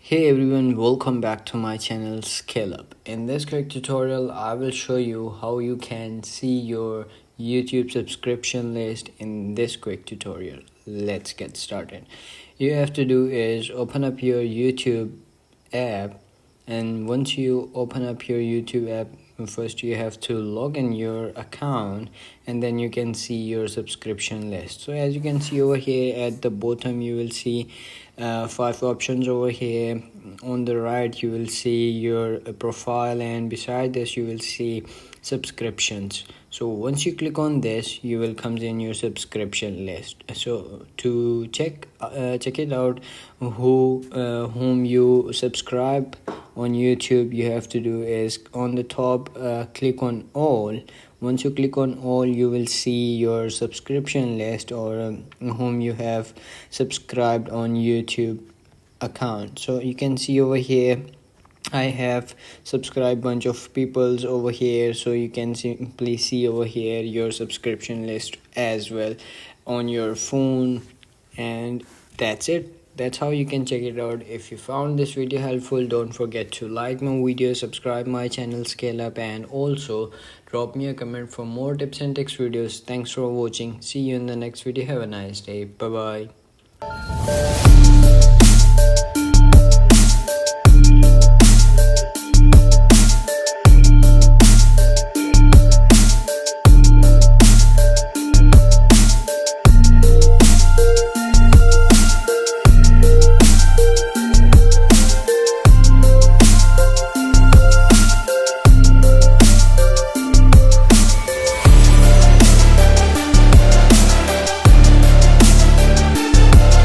Hey everyone, welcome back to my channel Scale Up. In this quick tutorial, I will show you how you can see your YouTube subscription list in this quick tutorial. Let's get started. You have to do is open up your YouTube app, and once you open up your YouTube app, first you have to log in your account, and then you can see your subscription list. So as you can see over here at the bottom, you will see 5 options over here. On the right you will see your profile, and beside this you will see subscriptions. So once you click on this, you will come in your subscription list. So to check it out whom you subscribe on YouTube, you have to do is on the top click on all. Once you click on all, you will see your subscription list, or whom you have subscribed on YouTube account. So you can see over here I have subscribed bunch of peoples over here, so you can simply see over here your subscription list as well on your phone. And that's it. That's how you can check it out. If you found this video helpful, don't forget to like my video, subscribe my channel Scale Up, and also drop me a comment for more tips and tricks videos. Thanks for watching. See you in the next video. Have a nice day. Bye bye.